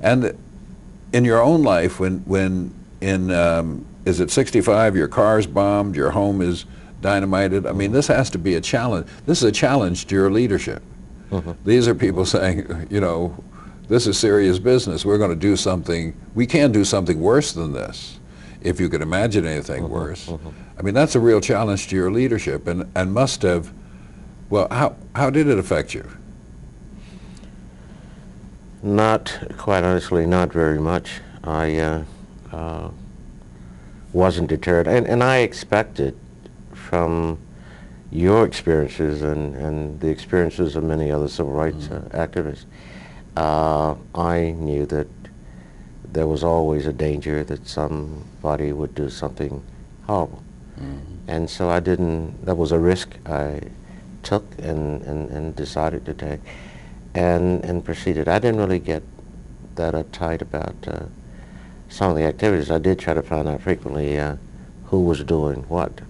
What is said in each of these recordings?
And in your own life, is it 65, your car's bombed, your home is dynamited? I mean, this has to be a challenge. This is a challenge to your leadership. These are people saying, you know, this is serious business. We're going to do something. We can do something worse than this, if you could imagine anything worse. I mean, that's a real challenge to your leadership, and must have. Well, how did it affect you? Not, quite honestly, not very much. I wasn't deterred, and I expected from your experiences and the experiences of many other civil rights activists, I knew that there was always a danger that somebody would do something horrible. And so I didn't, that was a risk I took and decided to take and proceeded. I didn't really get that uptight about some of the activities. I did try to find out frequently who was doing what,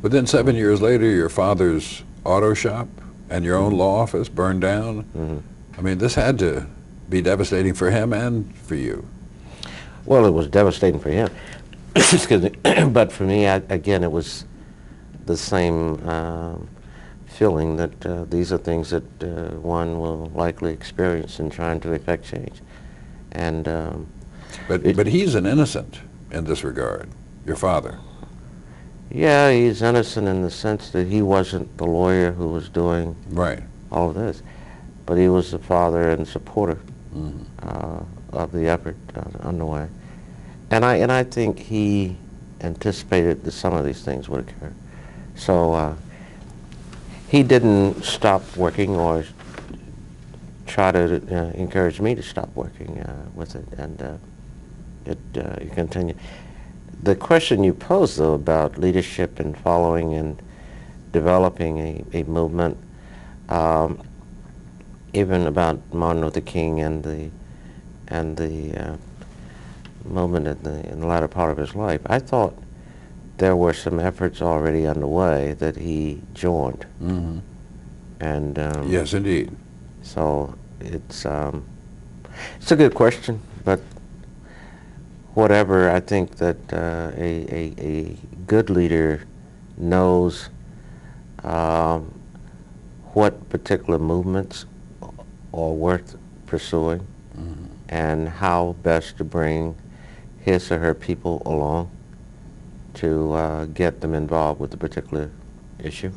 But then 7 years later, your father's auto shop and your own law office burned down. I mean, this had to be devastating for him and for you. Well, it was devastating for him. Excuse me. But for me, again, it was the same feeling that these are things that one will likely experience in trying to effect change. And but he's an innocent in this regard, your father. Yeah, he's innocent in the sense that he wasn't the lawyer who was doing Right. all of this, but he was the father and supporter of the effort underway. And I think he anticipated that some of these things would occur. So he didn't stop working or try to encourage me to stop working with it, and it continued. The question you posed, though, about leadership and following and developing a movement, even about Martin Luther King and the movement in the latter part of his life, I thought there were some efforts already underway that he joined. And Yes, indeed. so it's a good question, but whatever, I think that a good leader knows what particular movements are worth pursuing and how best to bring his or her people along to get them involved with the particular issue.